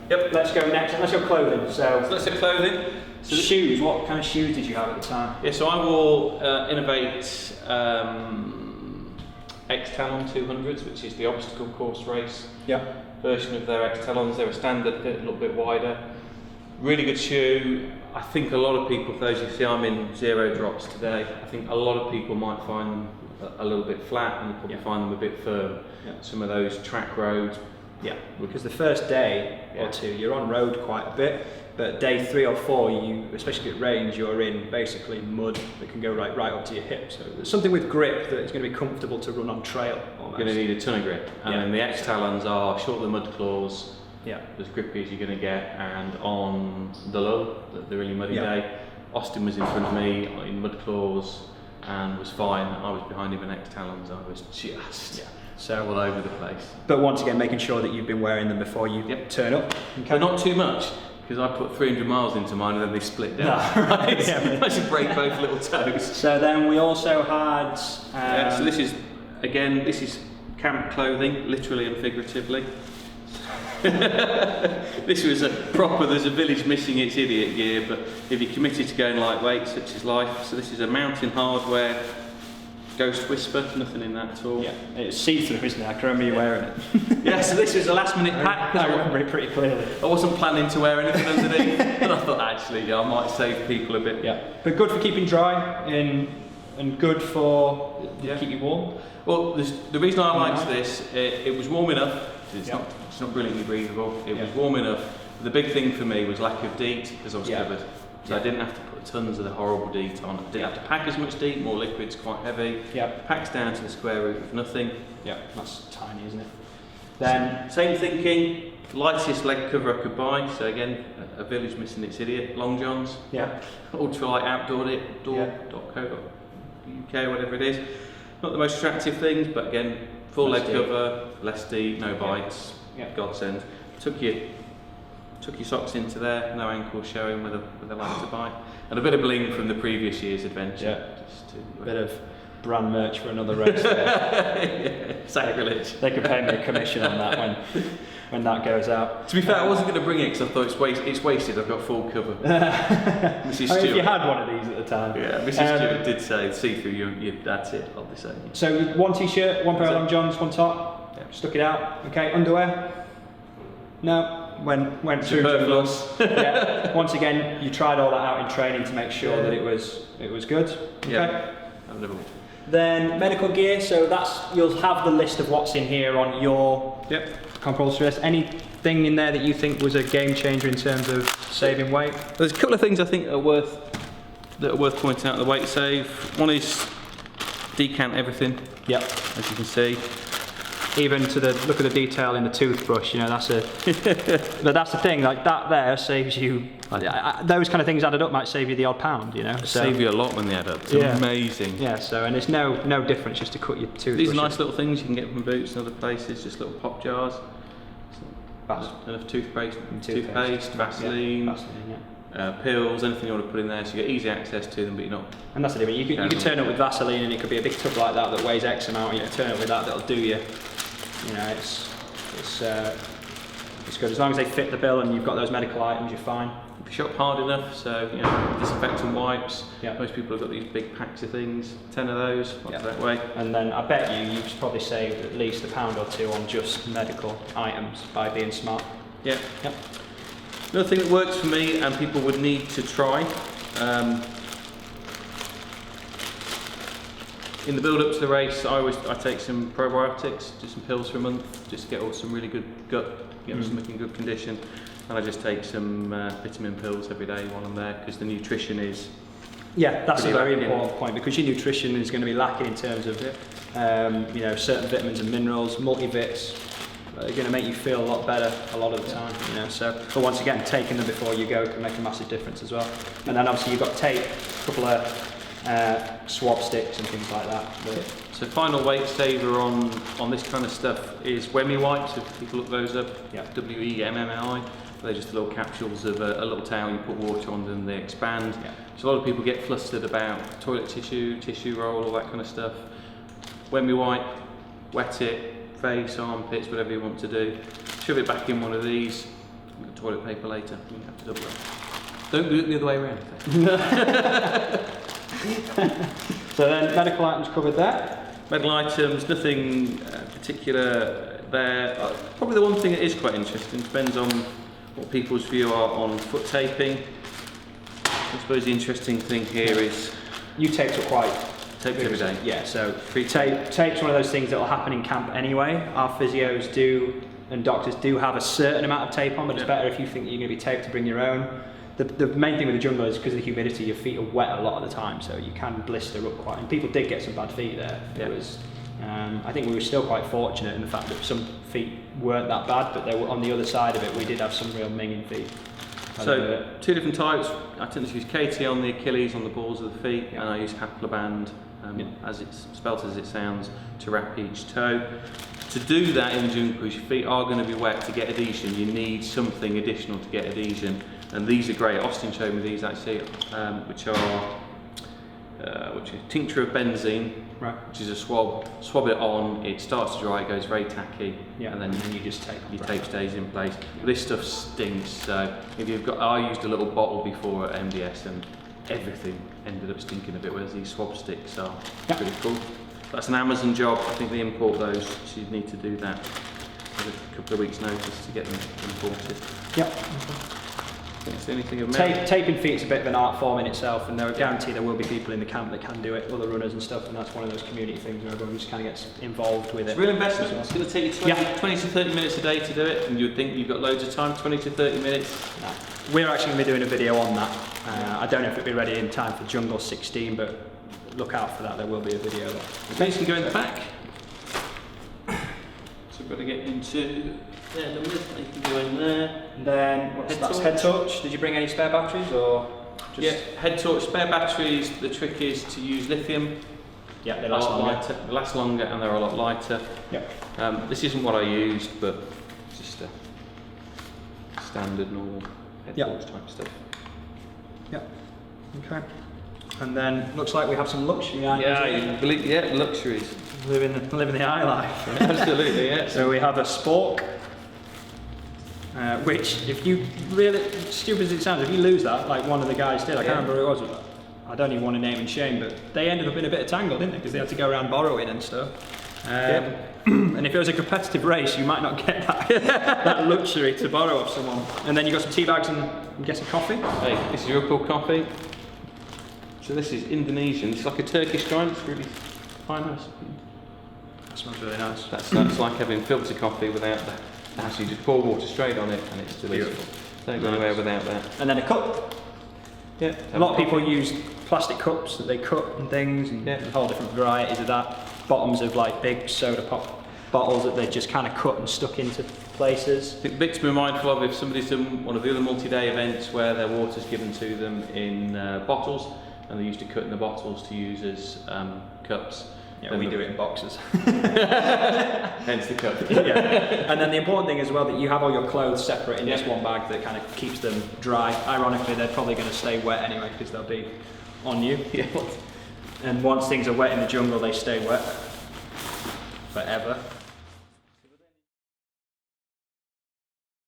Yep. Let's go next. Let's go clothing. So let's go clothing. So shoes. What kind of shoes did you have at the time? Yeah, so I wore Innovate X-Talon 200s, which is the obstacle course race version of their X-Talons. They're a standard fit, a little bit wider. Really good shoe. I think a lot of people, for those you see, I'm in 0 drops today. I think a lot of people might find them a little bit flat, and you probably find them a bit firm. Some of those track roads. Yeah, because the first day or two you're on road quite a bit, but day 3 or 4, you, especially if it rains, you're in basically mud that can go right up to your hips. So there's something with grip that is going to be comfortable to run on trail. Almost. You're going to need a ton of grip, and then the X-Talons are short of the mud claws. Yeah. As grippy as you're going to get, and on the low, the really muddy day, Austin was in front of me in mud claws and was fine. I was behind him in X-Talons. I was just so all over the place. But once again, making sure that you've been wearing them before you turn up. Okay. But not too much, because I put 300 miles into mine and then they split down. Right? I should break both little toes. So then we also had. So this is camp clothing, literally and figuratively. This was a proper, there's a village missing its idiot gear, but if you're committed to going lightweight, such is life. So this is a Mountain Hardware Ghost Whisper, nothing in that at all. Yeah, it's see-through, isn't it? I can remember you wearing it. Yeah, so this was a last minute pack. I remember it pretty clearly. I wasn't planning to wear anything underneath, and I thought actually, I might save people a bit. Yeah, but good for keeping dry and good for keep you warm. Well, the reason I liked this, it was warm enough. It's not brilliantly breathable. It was warm enough. The big thing for me was lack of DEET, as I was covered. So I didn't have to put tons of the horrible DEET on. I didn't have to pack as much DEET, more liquid's quite heavy. Packs down to the square root of nothing. Yeah, that's tiny, isn't it? Then same thinking, lightest leg cover I could buy. So again, a village missing its idiot. Long johns. Yeah. Ultralight outdoor.co.uk, whatever it is. Not the most attractive things, but again, full leg cover, less DEET, no bites. Godsend. Took your socks into there, no ankles showing where they like to bite, and a bit of bling from the previous year's adventure. A bit of brand merch for another race. Sacrilege. They could pay me a commission on that when that goes out. To be fair, I wasn't going to bring it because I thought it's wasted. I've got full cover. Mrs. Stewart. If you had one of these at the time. Yeah, Mrs. Stewart did say see-through. That's it. I'll be saying. So one t-shirt, one pair of long johns, one top. Stuck it out. Okay, underwear. No. Went through to once again, you tried all that out in training to make sure that it was good. Okay. Yeah. Then medical gear. So you'll have the list of what's in here on your compulsory list. Anything in there that you think was a game changer in terms of saving weight? There's a couple of things I think are worth pointing out. The weight save. One is decant everything. Yep. As you can see. Even to look at the detail in the toothbrush, that's but that's the thing, like that there saves you, those kind of things added up might save you the odd pound, Save you a lot when they add up, it's amazing. Yeah, so, and it's no difference just to cut your toothbrush. These are nice little things you can get from Boots and other places, just little pop jars. Enough toothpaste, Vaseline, pills, anything you want to put in there, so you get easy access to them, but you're not. And that's the difference. You can turn up with Vaseline, and it could be a big tub like that weighs X amount. And you can turn up with that'll do you. It's good as long as they fit the bill and you've got those medical items. You're fine. If you shop hard enough, so disinfectant wipes. Most people have got these big packs of things. 10 of those. That way. And then I bet you've probably saved at least £1 or £2 on just medical items by being smart. Yeah. Another thing that works for me and people would need to try, in the build-up to the race, I take some probiotics, just some pills for a month, just to get some really good gut, get my stomach in good condition, and I just take some vitamin pills every day while I'm there, because the nutrition is. Yeah, that's a very important point, because your nutrition is going to be lacking in terms of certain vitamins and minerals, multivits. Are going to make you feel a lot better a lot of the time, but once again, taking them before you go can make a massive difference as well. And then obviously you've got tape, a couple of swab sticks and things like that. So final weight saver on this kind of stuff is Wemmy wipes. If people look those up, WEMMI. They're just little capsules of a little towel you put water on and they expand. So a lot of people get flustered about toilet tissue, tissue roll, all that kind of stuff. Wemmy wipe, wet it. Face, armpits, whatever you want to do. Shove it back in one of these. You've got toilet paper later, you have to double it. Don't do it the other way around. So then medical items covered there. Medical items, nothing particular there. Probably the one thing that is quite interesting, depends on what people's view are on foot taping. I suppose the interesting thing here is... You taped it quite... Taped every day. Yeah, so tape's one of those things that will happen in camp anyway. Our physios do, and doctors do have a certain amount of tape on, but it's better if you think you're going to be taped to bring your own. The main thing with the jungle is because of the humidity, your feet are wet a lot of the time, so you can blister up quite, and people did get some bad feet there. It was, I think we were still quite fortunate in the fact that some feet weren't that bad, but they were, on the other side of it, we did have some real minging feet. So, two different types. I tend to use KT on the Achilles, on the balls of the feet, and I use Haploband, as it's spelt as it sounds, to wrap each toe. To do that in jungle, because your feet are going to be wet, to get adhesion, you need something additional to get adhesion. And these are great. Austin showed me these actually, which are tincture of benzene, which is a swab. Swab it on, it starts to dry, it goes very tacky, and then you just tape. Your tape stays in place. But this stuff stinks. So if you've got, I used a little bottle before at MDS, and everything ended up stinking a bit. Whereas these swab sticks are pretty cool. That's an Amazon job. I think they import those, so you need to do that with a couple of weeks' notice to get them imported. Yep. It's the only thing of taping feet is a bit of an art form in itself, and I guarantee there will be people in the camp that can do it, other runners and stuff, and that's one of those community things where everyone just kind of gets involved with it. It's a real investment. It's going to take you 20 to 30 minutes a day to do it, and you'd think you've got loads of time, 20 to 30 minutes. No. We're actually going to be doing a video on that. I don't know if it'll be ready in time for Jungle 16, but look out for that, there will be a video there. Okay, so you can go in the back. So we've got to get into... Yeah, you can go in there. And then, that's head torch. Did you bring any spare batteries or just... Yeah, head torch, spare batteries. The trick is to use lithium. Yeah, they last longer. Lighter. They last longer and they're a lot lighter. Yeah. This isn't what I used, but just a standard normal head torch type stuff. Yeah. Okay. And then looks like we have some luxury items. Luxuries. Living the high life. Absolutely, yeah. So we have a spork. Which, if you really, stupid as it sounds, if you lose that, like one of the guys did, I can't remember who it was, I don't even want to name and shame, but they ended up in a bit of tangle, didn't they? Because they had to go around borrowing and stuff. And if it was a competitive race, you might not get that, that luxury to borrow off someone. And then you got some tea bags and I'm guessing coffee. Hey, this is your cool coffee. So this is Indonesian. It's like a Turkish kind. It's really nice. That smells really nice. That's like having filter coffee without that. Actually, just pour water straight on it and it's delicious. Don't go anywhere without that. And then a cup. Yeah. A lot of people use plastic cups that they cut and things, and whole different varieties of that. Bottoms of like big soda pop bottles that they just kind of cut and stuck into places. I think bits to be mindful of if somebody's done one of the other multi-day events where their water's given to them in bottles, and they're used to cutting the bottles to use as cups. Yeah, we do it in boxes. Hence the cup. And then the important thing as well, that you have all your clothes separate in this one bag that kind of keeps them dry. Ironically, they're probably going to stay wet anyway because they'll be on you. And once things are wet in the jungle, they stay wet forever.